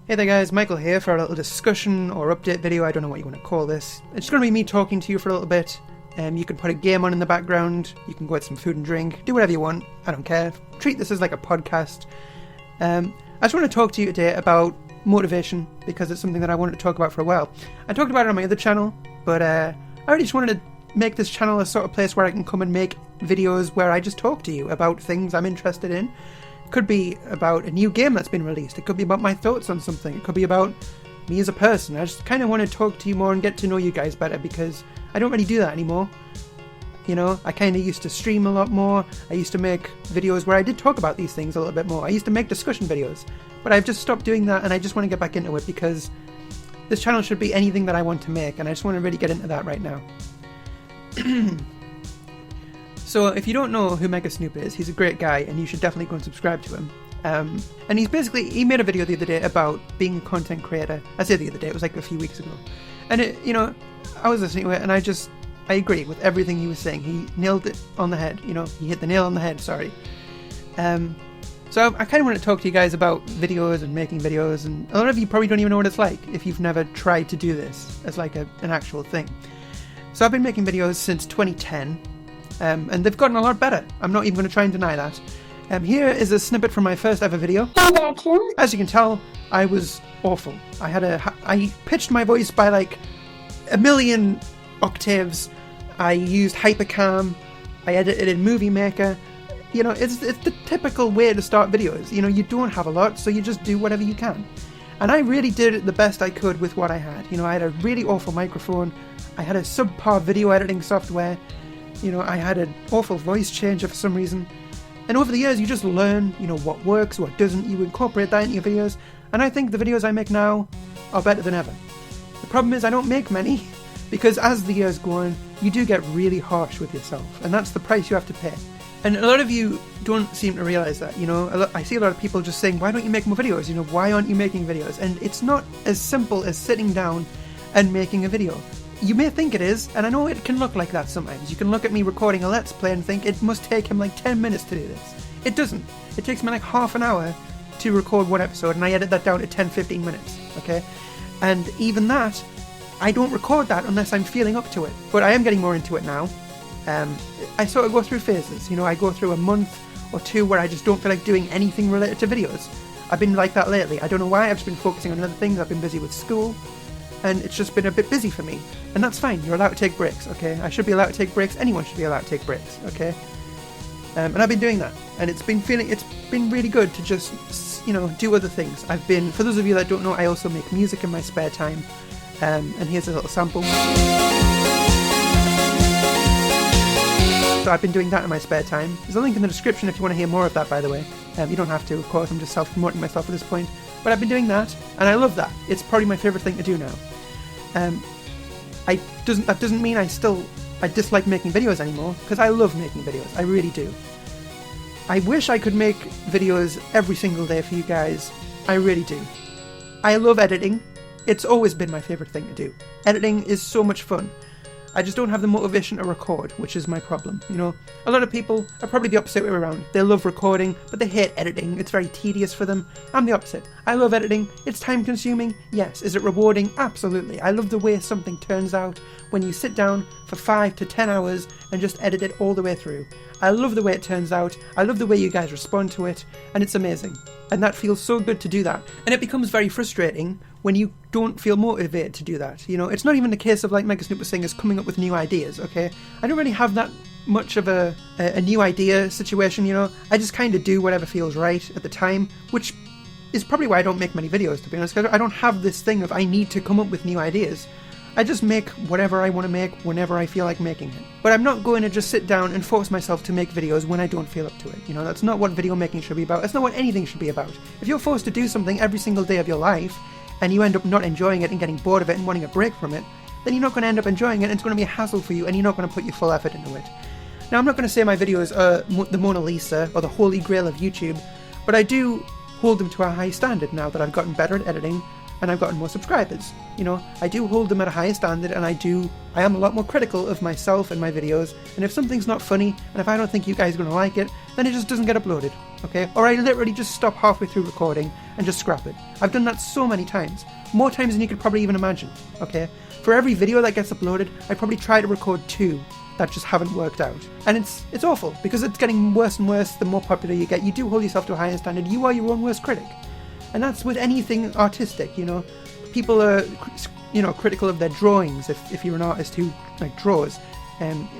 Hey there guys, Michael here for a little discussion or update video, I don't know what you want to call this. It's going to be me talking to you for a little bit. You can put a game on in the background, you can go get some food and drink, do whatever you want, I don't care. Treat this as like a podcast. I just want to talk to you today about motivation, because it's something that I wanted to talk about for a while. I talked about it on my other channel, but I really just wanted to make this channel a sort of place where I can come and make videos where I just talk to you about things I'm interested in. It could be about a new game that's been released, it could be about my thoughts on something, it could be about me as a person. I just kind of want to talk to you more and get to know you guys better, because I don't really do that anymore. You know, I kind of used to stream a lot more, I used to make videos where I did talk about these things a little bit more, I used to make discussion videos, but I've just stopped doing that and I just want to get back into it, because this channel should be anything that I want to make, and I just want to really get into that right now. So if you don't know who Mega Snoop is, he's a great guy and you should definitely go and subscribe to him. And he made a video the other day about being a content creator. I say the other day, it was like a few weeks ago. And I was listening to it and I agree with everything he was saying. He nailed it on the head, he hit the nail on the head, sorry. So I kind of want to talk to you guys about videos and making videos, and a lot of you probably don't even know what it's like if you've never tried to do this as like an actual thing. So I've been making videos since 2010. And they've gotten a lot better. I'm not even going to try and deny that. Here is a snippet from my first ever video. Hey there, Toon. As you can tell, I was awful. I pitched my voice by like a million octaves. I used Hypercam. I edited in Movie Maker. It's the typical way to start videos. You don't have a lot, so you just do whatever you can. And I really did the best I could with what I had. I had a really awful microphone. I had a subpar video editing software. I had an awful voice changer for some reason. And over the years, you just learn, what works, what doesn't. You incorporate that into your videos. And I think the videos I make now are better than ever. The problem is I don't make many, because as the years go on, you do get really harsh with yourself. And that's the price you have to pay. And a lot of you don't seem to realise that, I see a lot of people just saying, why don't you make more videos? Why aren't you making videos? And it's not as simple as sitting down and making a video. You may think it is, and I know it can look like that sometimes. You can look at me recording a Let's Play and think it must take him like 10 minutes to do this. It doesn't. It takes me like half an hour to record one episode, and I edit that down to 10-15 minutes, okay? And even that, I don't record that unless I'm feeling up to it. But I am getting more into it now. I sort of go through phases, I go through a month or two where I just don't feel like doing anything related to videos. I've been like that lately. I don't know why, I've just been focusing on other things. I've been busy with school. And it's just been a bit busy for me. And that's fine, you're allowed to take breaks, okay? I should be allowed to take breaks, anyone should be allowed to take breaks, okay? And I've been doing that. And it's been really good to just, do other things. For those of you that don't know, I also make music in my spare time. And here's a little sample. So I've been doing that in my spare time. There's a link in the description if you want to hear more of that, by the way. You don't have to, of course, I'm just self-promoting myself at this point. But I've been doing that, and I love that. It's probably my favourite thing to do now. That doesn't mean I dislike making videos anymore, because I love making videos, I really do. I wish I could make videos every single day for you guys, I really do. I love editing, it's always been my favourite thing to do. Editing is so much fun. I just don't have the motivation to record, which is my problem, A lot of people are probably the opposite way around. They love recording, but they hate editing. It's very tedious for them. I'm the opposite. I love editing. It's time consuming. Yes. Is it rewarding? Absolutely. I love the way something turns out when you sit down for 5 to 10 hours and just edit it all the way through. I love the way it turns out. I love the way you guys respond to it, and it's amazing. And that feels so good to do that. And it becomes very frustrating when you don't feel motivated to do that. It's not even a case of, like Mega Snoop was saying, is coming up with new ideas, okay? I don't really have that much of a new idea situation, I just kind of do whatever feels right at the time, which is probably why I don't make many videos, to be honest, because I don't have this thing of I need to come up with new ideas. I just make whatever I want to make whenever I feel like making it. But I'm not going to just sit down and force myself to make videos when I don't feel up to it. That's not what video making should be about. That's not what anything should be about. If you're forced to do something every single day of your life, and you end up not enjoying it and getting bored of it and wanting a break from it, then you're not going to end up enjoying it, and it's going to be a hassle for you, and you're not going to put your full effort into it. Now, I'm not going to say my videos are the Mona Lisa or the Holy Grail of YouTube, but I do hold them to a high standard now that I've gotten better at editing. and I've gotten more subscribers. I do hold them at a higher standard, and I am a lot more critical of myself and my videos, and if something's not funny, and if I don't think you guys are going to like it, then it just doesn't get uploaded, okay? Or I literally just stop halfway through recording and just scrap it. I've done that so many times. More times than you could probably even imagine, okay? For every video that gets uploaded, I probably try to record 2 that just haven't worked out. And it's awful, because it's getting worse and worse the more popular you get. You do hold yourself to a higher standard. You are your own worst critic. And that's with anything artistic, People are, critical of their drawings, if you're an artist who, draws.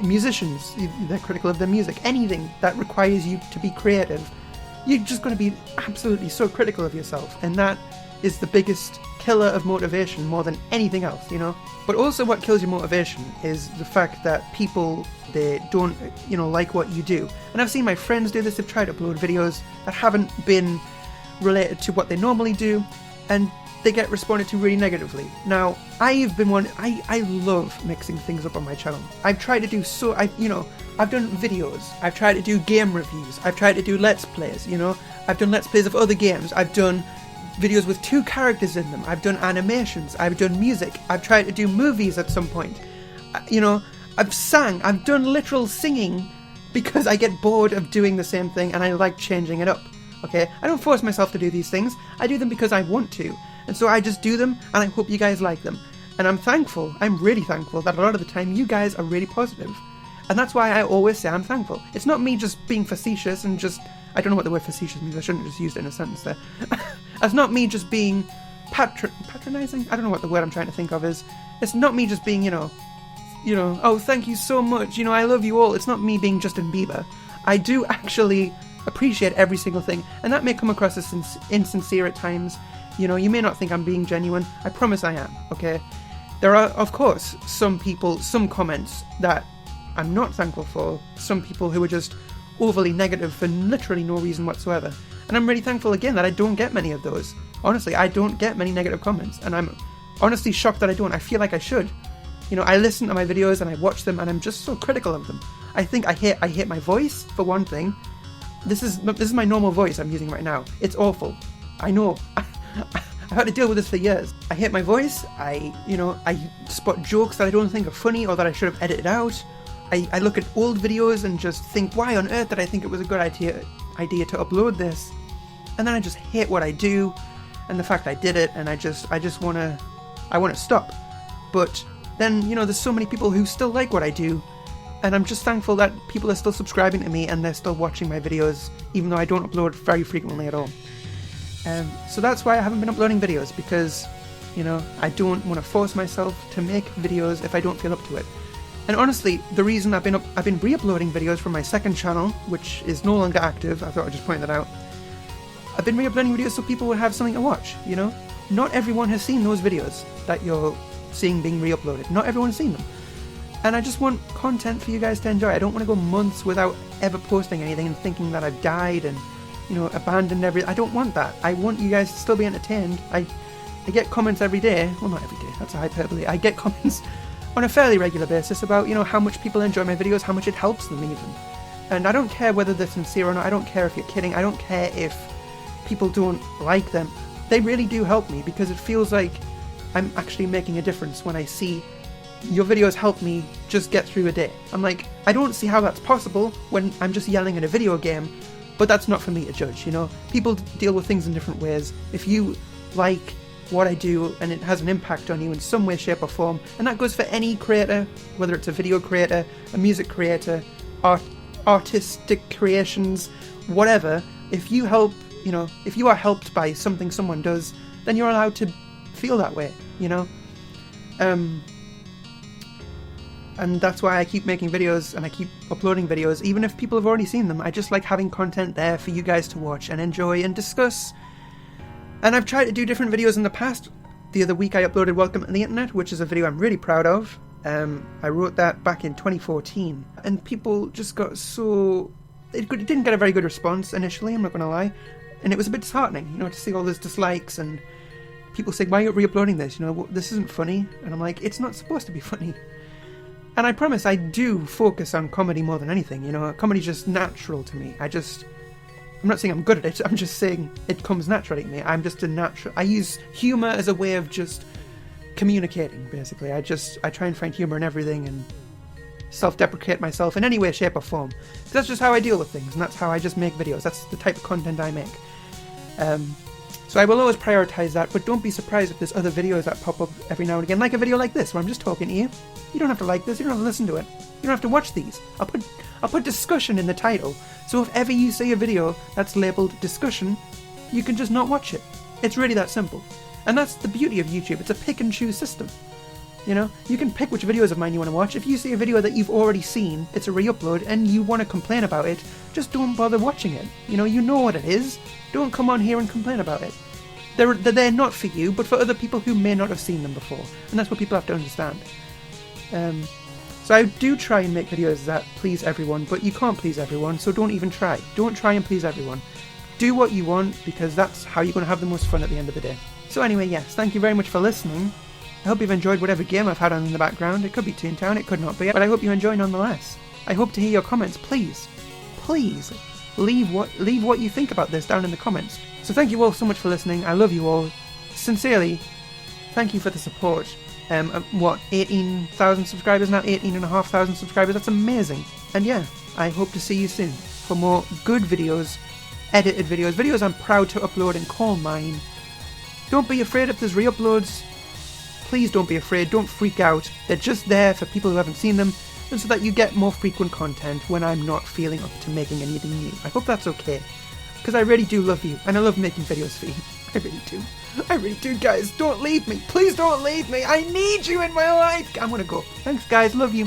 Musicians, they're critical of their music. Anything that requires you to be creative, you're just going to be absolutely so critical of yourself. And that is the biggest killer of motivation more than anything else, But also what kills your motivation is the fact that people, they don't, like what you do. And I've seen my friends do this. They've tried to upload videos that haven't been related to what they normally do, and they get responded to really negatively. Now, I've been I love mixing things up on my channel. I've tried to do I've done videos, I've tried to do game reviews, I've tried to do let's plays, I've done let's plays of other games, I've done videos with 2 characters in them, I've done animations, I've done music, I've tried to do movies at some point, I've sang, I've done literal singing, because I get bored of doing the same thing and I like changing it up, okay? I don't force myself to do these things, I do them because I want to, and so I just do them, and I hope you guys like them. And I'm really thankful that a lot of the time you guys are really positive. And that's why I always say I'm thankful. It's not me just being facetious and just, I don't know what the word facetious means, I shouldn't have just used it in a sentence there. It's not me just being patronizing? I don't know what the word I'm trying to think of is. It's not me just being, oh, thank you so much, I love you all. It's not me being Justin Bieber. I do actually appreciate every single thing, and that may come across as insincere at times. You may not think I'm being genuine. I promise I am, okay? There are, of course, some comments that I'm not thankful for. Some people who are just overly negative for literally no reason whatsoever. And I'm really thankful again that I don't get many of those. Honestly, I don't get many negative comments, and I'm honestly shocked that I don't. I feel like I should. I listen to my videos and I watch them, and I'm just so critical of them. I think I hate my voice, for one thing. This is my normal voice I'm using right now. It's awful. I know. I've had to deal with this for years. I hate my voice. I spot jokes that I don't think are funny or that I should have edited out. I look at old videos and just think, why on earth did I think it was a good idea to upload this? And then I just hate what I do and the fact I did it, and I just want to stop. But then, there's so many people who still like what I do, and I'm just thankful that people are still subscribing to me and they're still watching my videos, even though I don't upload very frequently at all. So that's why I haven't been uploading videos, because, I don't want to force myself to make videos if I don't feel up to it. And honestly, the reason I've been re-uploading videos from my second channel, which is no longer active, I thought I'd just point that out. I've been re-uploading videos so people would have something to watch, Not everyone has seen those videos that you're seeing being re-uploaded. Not everyone's seen them. And I just want content for you guys to enjoy. I don't want to go months without ever posting anything and thinking that I've died and abandoned everything. I don't want that. I want you guys to still be entertained. I get comments every day. Well, not every day. That's a hyperbole. I get comments on a fairly regular basis about, how much people enjoy my videos, how much it helps them even. And I don't care whether they're sincere or not. I don't care if you're kidding. I don't care if people don't like them. They really do help me, because it feels like I'm actually making a difference when I see your videos help me just get through a day. I'm like, I don't see how that's possible when I'm just yelling at a video game. But that's not for me to judge, People deal with things in different ways. If you like what I do and it has an impact on you in some way, shape or form, and that goes for any creator, whether it's a video creator, a music creator, artistic creations, whatever, if you help, if you are helped by something someone does, then you're allowed to feel that way, And that's why I keep making videos and I keep uploading videos, even if people have already seen them. I just like having content there for you guys to watch and enjoy and discuss. And I've tried to do different videos in the past. The other week I uploaded Welcome to the Internet, which is a video I'm really proud of. I wrote that back in 2014. And people just got so... It didn't get a very good response initially, I'm not going to lie. And it was a bit disheartening, to see all those dislikes and people saying, why are you re-uploading this? This isn't funny. And I'm like, it's not supposed to be funny. And I promise I do focus on comedy more than anything, Comedy's just natural to me. I'm not saying I'm good at it, I'm just saying it comes naturally to me. I'm just a natural... I use humour as a way of just communicating, basically. I try and find humour in everything and self-deprecate myself in any way, shape or form. That's just how I deal with things, and that's how I just make videos. That's the type of content I make. So I will always prioritise that, but don't be surprised if there's other videos that pop up every now and again, like a video like this, where I'm just talking to you. You don't have to like this, you don't have to listen to it. You don't have to watch these. I'll put discussion in the title, so if ever you see a video that's labelled discussion, you can just not watch it. It's really that simple. And that's the beauty of YouTube. It's a pick and choose system. You know, you can pick which videos of mine you want to watch. If you see a video that you've already seen, it's a re-upload, and you want to complain about it, just don't bother watching it. You know what it is. Don't come on here and complain about it. They're not for you, but for other people who may not have seen them before. And that's what people have to understand. So I do try and make videos that please everyone, but you can't please everyone, so don't even try. Don't try and please everyone. Do what you want, because that's how you're going to have the most fun at the end of the day. So anyway, yes, thank you very much for listening. I hope you've enjoyed whatever game I've had on in the background. It could be Toontown, it could not be, but I hope you enjoy nonetheless. I hope to hear your comments, please. Please, leave what you think about this down in the comments. So thank you all so much for listening. I love you all. Sincerely, thank you for the support. 18,000 subscribers now? 18,500 subscribers. That's amazing. And yeah, I hope to see you soon for more good videos, edited videos, videos I'm proud to upload and call mine. Don't be afraid if there's re-uploads. Please don't be afraid. Don't freak out. They're just there for people who haven't seen them, and so that you get more frequent content when I'm not feeling up to making anything new. I hope that's okay, because I really do love you, and I love making videos for you. I really do. I really do, guys. Don't leave me. Please don't leave me. I need you in my life. I'm gonna go. Thanks, guys. Love you.